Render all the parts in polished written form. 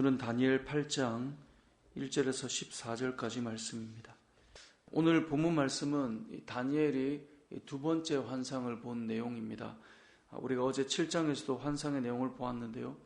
오늘은 다니엘 8장 1절에서 14절까지 말씀입니다. 오늘 본문 말씀은 다니엘이 두 번째 환상을 본 내용입니다. 우리가 어제 7장에서도 환상의 내용을 보았는데요.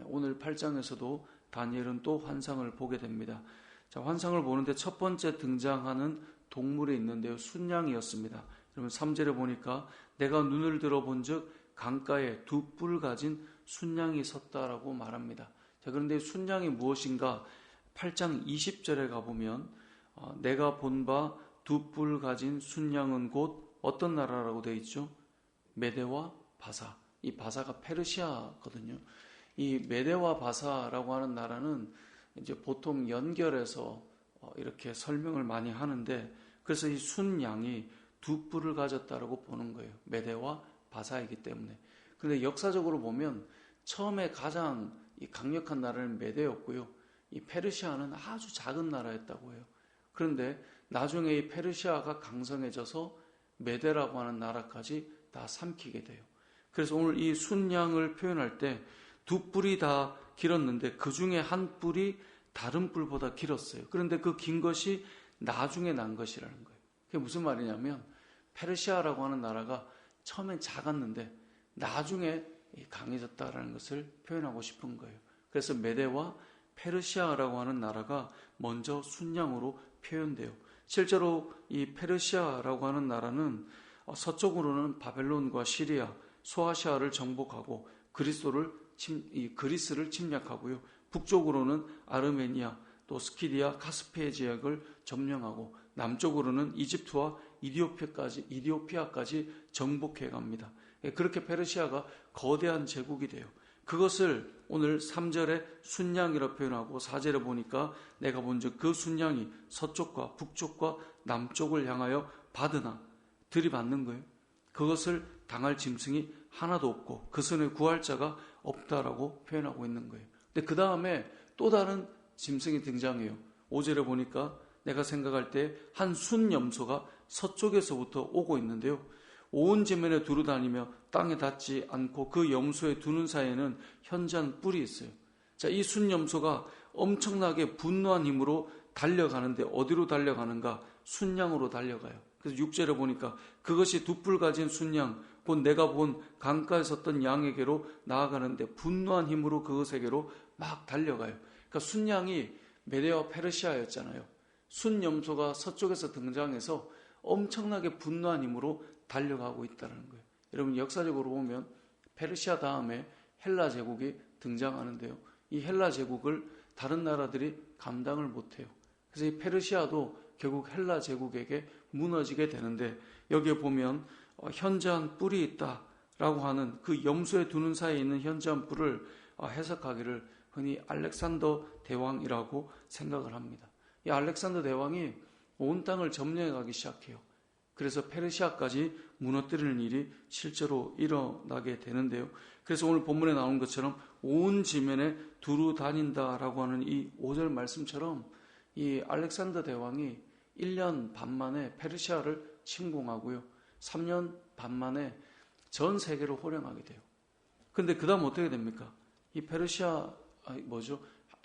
오늘 8장에서도 다니엘은 또 환상을 보게 됩니다. 자, 환상을 보는데 첫 번째 등장하는 동물이 있는데요. 순양이었습니다. 여러분 3절에 보니까 내가 눈을 들어본 즉 강가에 두 뿔 가진 순양이 섰다라고 말합니다. 자, 그런데 순양이 무엇인가? 8장 20절에 가보면 내가 본 바 두 뿔 가진 순양은 곧 어떤 나라라고 되어 있죠? 메대와 바사. 이 바사가 페르시아거든요. 이 메대와 바사라고 하는 나라는 이제 보통 연결해서 이렇게 설명을 많이 하는데, 그래서 이 순양이 두 뿔을 가졌다라고 보는 거예요. 메대와 바사이기 때문에. 그런데 역사적으로 보면 처음에 가장 이 강력한 나라는 메대였고요. 이 페르시아는 아주 작은 나라였다고 해요. 그런데 나중에 이 페르시아가 강성해져서 메대라고 하는 나라까지 다 삼키게 돼요. 그래서 오늘 이 순양을 표현할 때 두 뿔이 다 길었는데 그 중에 한 뿔이 다른 뿔보다 길었어요. 그런데 그 긴 것이 나중에 난 것이라는 거예요. 그게 무슨 말이냐면 페르시아라고 하는 나라가 처음엔 작았는데 나중에 강해졌다라는 것을 표현하고 싶은 거예요. 그래서 메대와 페르시아라고 하는 나라가 먼저 순양으로 표현돼요. 실제로 이 페르시아라고 하는 나라는 서쪽으로는 바벨론과 시리아, 소아시아를 정복하고 그리스를 침략하고요. 북쪽으로는 아르메니아, 또 스키디아, 카스피해 지역을 점령하고 남쪽으로는 이집트와 이디오피아까지 정복해 갑니다. 그렇게 페르시아가 거대한 제국이 돼요. 그것을 오늘 3절에 순양이라 표현하고 4절에 보니까 내가 본즉 그 순양이 서쪽과 북쪽과 남쪽을 향하여 받으나 들이받는 거예요. 그것을 당할 짐승이 하나도 없고 그 손에 구할 자가 없다라고 표현하고 있는 거예요. 근데 그 다음에 또 다른 짐승이 등장해요. 5절에 보니까 내가 생각할 때 한 순염소가 서쪽에서부터 오고 있는데요. 온 지면에 두루 다니며 땅에 닿지 않고 그 염소의 두 눈 사이에는 현저한 뿔이 있어요. 자, 이 순염소가 엄청나게 분노한 힘으로 달려가는데 어디로 달려가는가? 순양으로 달려가요. 그래서 6절에 보니까 그것이 두 뿔 가진 순양, 곧 내가 본 강가에 섰던 양에게로 나아가는데 분노한 힘으로 그것에게로 막 달려가요. 그러니까 순양이 메대와 페르시아였잖아요. 순염소가 서쪽에서 등장해서 엄청나게 분노한 힘으로 달려가고 있다는 거예요. 여러분 역사적으로 보면 페르시아 다음에 헬라 제국이 등장하는데요. 이 헬라 제국을 다른 나라들이 감당을 못해요. 그래서 이 페르시아도 결국 헬라 제국에게 무너지게 되는데, 여기에 보면 현저한 뿔이 있다라고 하는 그 염소의 두 눈 사이에 있는 현저한 뿔을 해석하기를 흔히 알렉산더 대왕이라고 생각을 합니다. 이 알렉산더 대왕이 온 땅을 점령해 가기 시작해요. 그래서 페르시아까지 무너뜨리는 일이 실제로 일어나게 되는데요. 그래서 오늘 본문에 나온 것처럼 온 지면에 두루 다닌다라고 하는 이 5절 말씀처럼 이 알렉산더 대왕이 1년 반 만에 페르시아를 침공하고요. 3년 반 만에 전 세계를 호령하게 돼요. 그런데 그 다음 어떻게 됩니까? 이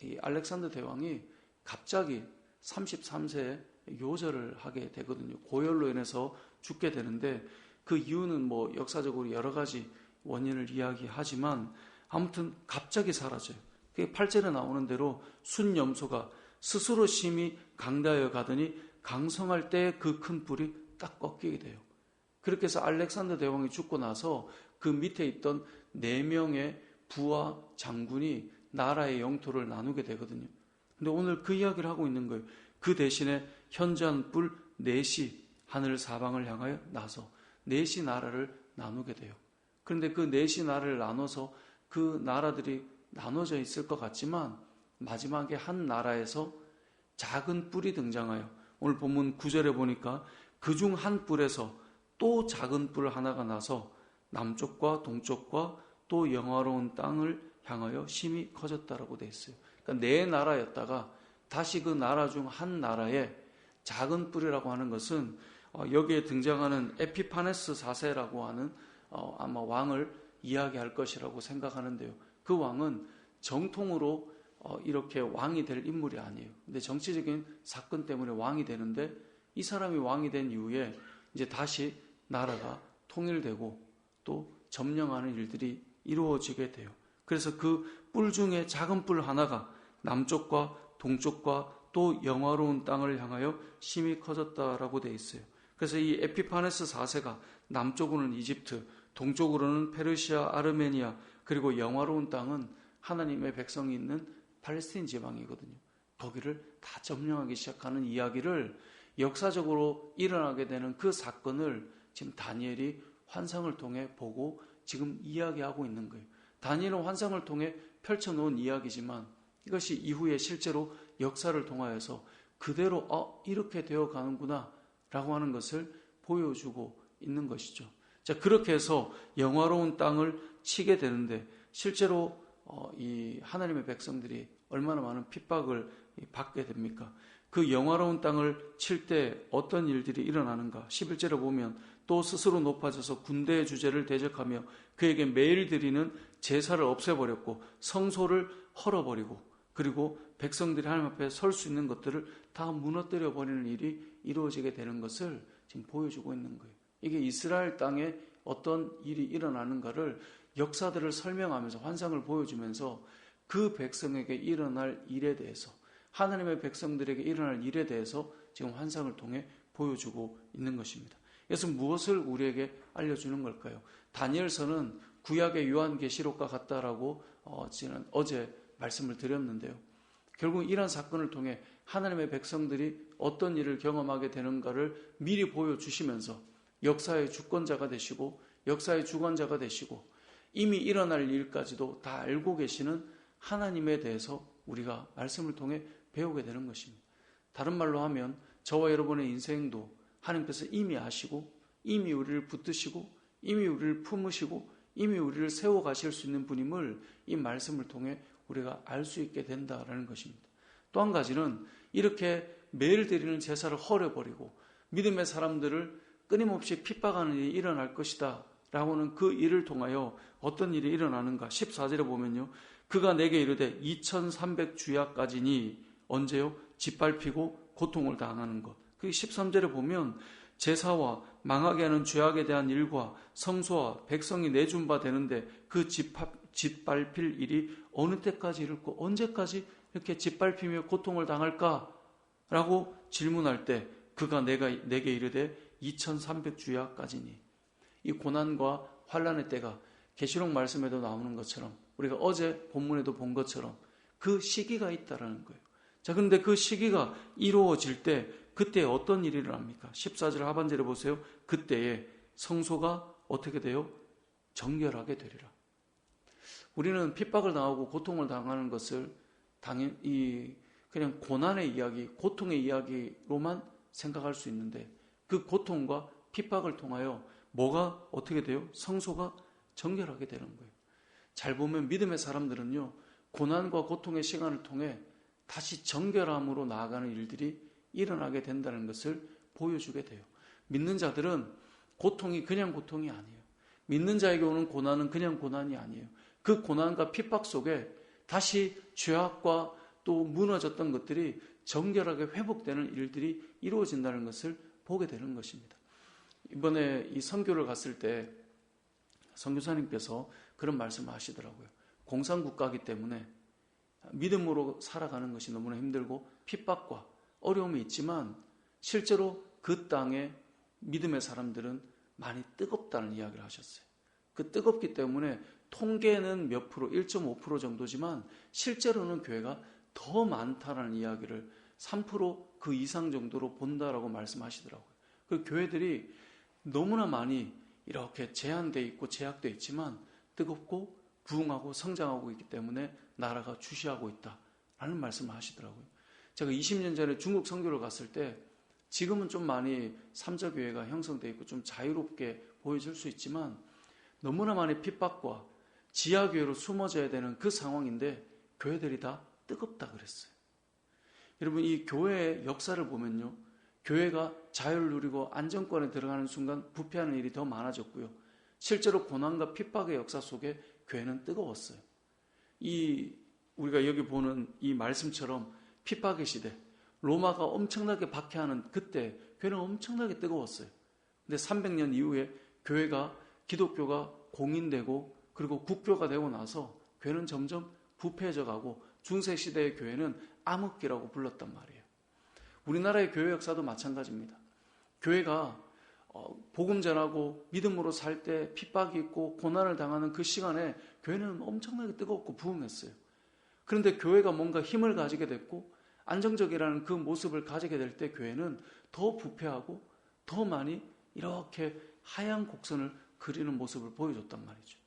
이 알렉산더 대왕이 갑자기 33세에 요절을 하게 되거든요. 고열로 인해서 죽게 되는데 그 이유는 역사적으로 여러 가지 원인을 이야기하지만 아무튼 갑자기 사라져요. 그게 8절에 나오는 대로 순염소가 스스로 심히 강다하여 가더니 강성할 때 그 큰 뿔이 딱 꺾이게 돼요. 그렇게 해서 알렉산더 대왕이 죽고 나서 그 밑에 있던 4명의 부하 장군이 나라의 영토를 나누게 되거든요. 근데 오늘 그 이야기를 하고 있는 거예요. 그 대신에 현저한 뿔 넷이 하늘 사방을 향하여 나서 넷이 나라를 나누게 돼요. 그런데 그 넷이 나라를 나눠서 그 나라들이 나눠져 있을 것 같지만 마지막에 한 나라에서 작은 뿔이 등장하여 오늘 본문 9절에 보니까 그중 한 뿔에서 또 작은 뿔 하나가 나서 남쪽과 동쪽과 또 영화로운 땅을 향하여 심히 커졌다라고 되어 있어요. 그러니까 네 나라였다가 다시 그 나라 중 한 나라에 작은 뿔이라고 하는 것은 여기에 등장하는 에피파네스 4세라고 하는 아마 왕을 이야기할 것이라고 생각하는데요. 그 왕은 정통으로 이렇게 왕이 될 인물이 아니에요. 근데 정치적인 사건 때문에 왕이 되는데 이 사람이 왕이 된 이후에 이제 다시 나라가 통일되고 또 점령하는 일들이 이루어지게 돼요. 그래서 그 뿔 중에 작은 뿔 하나가 남쪽과 동쪽과 또 영화로운 땅을 향하여 심히 커졌다라고 되어 있어요. 그래서 이 에피파네스 4세가 남쪽으로는 이집트, 동쪽으로는 페르시아, 아르메니아, 그리고 영화로운 땅은 하나님의 백성이 있는 팔레스틴 지방이거든요. 거기를 다 점령하기 시작하는 이야기를 역사적으로 일어나게 되는 그 사건을 지금 다니엘이 환상을 통해 보고 지금 이야기하고 있는 거예요. 다니엘은 환상을 통해 펼쳐놓은 이야기지만 이것이 이후에 실제로 역사를 통하여서 그대로 이렇게 되어 가는구나 라고 하는 것을 보여주고 있는 것이죠. 자, 그렇게 해서 영화로운 땅을 치게 되는데 실제로 이 하나님의 백성들이 얼마나 많은 핍박을 받게 됩니까? 그 영화로운 땅을 칠 때 어떤 일들이 일어나는가? 11절에 보면 또 스스로 높아져서 군대의 주제를 대적하며 그에게 매일 드리는 제사를 없애버렸고 성소를 헐어버리고 그리고 백성들이 하나님 앞에 설 수 있는 것들을 다 무너뜨려 버리는 일이 이루어지게 되는 것을 지금 보여주고 있는 거예요. 이게 이스라엘 땅에 어떤 일이 일어나는가를 역사들을 설명하면서 환상을 보여주면서 그 백성에게 일어날 일에 대해서 하나님의 백성들에게 일어날 일에 대해서 지금 환상을 통해 보여주고 있는 것입니다. 그래서 무엇을 우리에게 알려주는 걸까요? 다니엘서는 구약의 요한계시록과 같다라고 저는 어제 말씀을 드렸는데요. 결국 이러한 사건을 통해 하나님의 백성들이 어떤 일을 경험하게 되는가를 미리 보여주시면서 역사의 주권자가 되시고 역사의 주관자가 되시고 이미 일어날 일까지도 다 알고 계시는 하나님에 대해서 우리가 말씀을 통해 배우게 되는 것입니다. 다른 말로 하면 저와 여러분의 인생도 하나님께서 이미 아시고 이미 우리를 붙드시고 이미 우리를 품으시고 이미 우리를 세워가실 수 있는 분임을 이 말씀을 통해 우리가 알 수 있게 된다라는 것입니다. 또 한 가지는 이렇게 매일 드리는 제사를 헐어버리고 믿음의 사람들을 끊임없이 핍박하는 일이 일어날 것이다 라고는 그 일을 통하여 어떤 일이 일어나는가 14절에 보면요. 그가 내게 이르되 2300주야까지니 언제요? 짓밟히고 고통을 당하는 것. 그 13절에 보면 제사와 망하게 하는 죄악에 대한 일과 성소와 백성이 내준 바 되는데 그 짓밟힐 일이 어느 때까지 이를고 언제까지 이렇게 짓밟히며 고통을 당할까? 라고 질문할 때 그가 내게 이르되 2300주야까지니 이 고난과 환난의 때가 계시록 말씀에도 나오는 것처럼 우리가 어제 본문에도 본 것처럼 그 시기가 있다라는 거예요. 자, 그런데 그 시기가 이루어질 때 그때 어떤 일이 일어납니까? 14절 하반절에 보세요. 그때에 성소가 어떻게 돼요? 정결하게 되리라. 우리는 핍박을 당하고 고통을 당하는 것을 당연히 그냥 고난의 이야기, 고통의 이야기로만 생각할 수 있는데 그 고통과 핍박을 통하여 뭐가 어떻게 돼요? 성소가 정결하게 되는 거예요. 잘 보면 믿음의 사람들은요, 고난과 고통의 시간을 통해 다시 정결함으로 나아가는 일들이 일어나게 된다는 것을 보여주게 돼요. 믿는 자들은 고통이 그냥 고통이 아니에요. 믿는 자에게 오는 고난은 그냥 고난이 아니에요. 그 고난과 핍박 속에 다시 죄악과 또 무너졌던 것들이 정결하게 회복되는 일들이 이루어진다는 것을 보게 되는 것입니다. 이번에 이 선교를 갔을 때 선교사님께서 그런 말씀을 하시더라고요. 공산국가이기 때문에 믿음으로 살아가는 것이 너무나 힘들고 핍박과 어려움이 있지만 실제로 그 땅에 믿음의 사람들은 많이 뜨겁다는 이야기를 하셨어요. 그 뜨겁기 때문에 통계는 몇 프로, 1.5% 정도지만 실제로는 교회가 더 많다라는 이야기를 3% 그 이상 정도로 본다라고 말씀하시더라고요. 그 교회들이 너무나 많이 이렇게 제한되어 있고 제약되어 있지만 뜨겁고 부흥하고 성장하고 있기 때문에 나라가 주시하고 있다라는 말씀을 하시더라고요. 제가 20년 전에 중국 선교를 갔을 때 지금은 좀 많이 삼자교회가 형성되어 있고 좀 자유롭게 보여질 수 있지만 너무나 많이 핍박과 지하교회로 숨어져야 되는 그 상황인데 교회들이 다 뜨겁다 그랬어요. 여러분 이 교회의 역사를 보면요. 교회가 자유를 누리고 안정권에 들어가는 순간 부패하는 일이 더 많아졌고요. 실제로 고난과 핍박의 역사 속에 교회는 뜨거웠어요. 우리가 여기 보는 이 말씀처럼 핍박의 시대, 로마가 엄청나게 박해하는 그때 교회는 엄청나게 뜨거웠어요. 근데 300년 이후에 교회가 기독교가 공인되고 그리고 국교가 되고 나서 교회는 점점 부패해져 가고 중세시대의 교회는 암흑기라고 불렀단 말이에요. 우리나라의 교회 역사도 마찬가지입니다. 교회가 복음 전하고 믿음으로 살 때 핍박이 있고 고난을 당하는 그 시간에 교회는 엄청나게 뜨겁고 부흥했어요. 그런데 교회가 뭔가 힘을 가지게 됐고 안정적이라는 그 모습을 가지게 될 때 교회는 더 부패하고 더 많이 이렇게 하얀 곡선을 그리는 모습을 보여줬단 말이죠.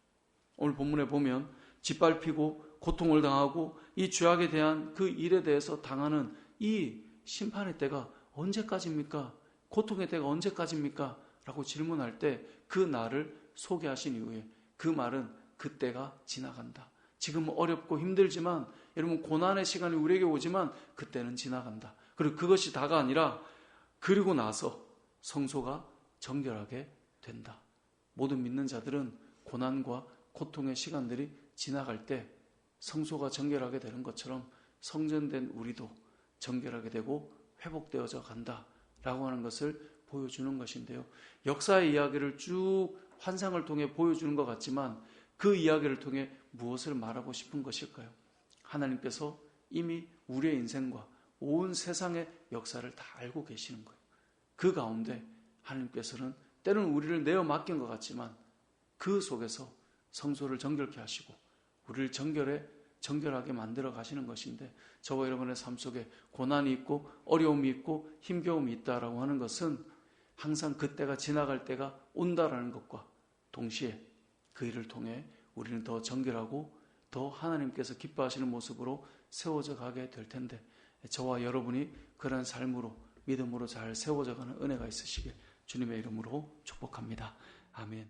오늘 본문에 보면 짓밟히고 고통을 당하고 이 죄악에 대한 그 일에 대해서 당하는 이 심판의 때가 언제까지입니까? 고통의 때가 언제까지입니까? 라고 질문할 때 그 날을 소개하신 이후에 그 말은 그때가 지나간다. 지금 어렵고 힘들지만 여러분 고난의 시간이 우리에게 오지만 그때는 지나간다. 그리고 그것이 다가 아니라 그리고 나서 성소가 정결하게 된다. 모든 믿는 자들은 고난과 고통의 시간들이 지나갈 때 성소가 정결하게 되는 것처럼 성전된 우리도 정결하게 되고 회복되어져 간다라고 하는 것을 보여주는 것인데요. 역사의 이야기를 쭉 환상을 통해 보여주는 것 같지만 그 이야기를 통해 무엇을 말하고 싶은 것일까요? 하나님께서 이미 우리의 인생과 온 세상의 역사를 다 알고 계시는 거예요. 그 가운데 하나님께서는 때로는 우리를 내어 맡긴 것 같지만 그 속에서 성소를 정결케 하시고 우리를 정결하게 만들어 가시는 것인데 저와 여러분의 삶 속에 고난이 있고 어려움이 있고 힘겨움이 있다라고 하는 것은 항상 그때가 지나갈 때가 온다라는 것과 동시에 그 일을 통해 우리는 더 정결하고 더 하나님께서 기뻐하시는 모습으로 세워져 가게 될 텐데 저와 여러분이 그런 삶으로 믿음으로 잘 세워져 가는 은혜가 있으시길 주님의 이름으로 축복합니다. 아멘.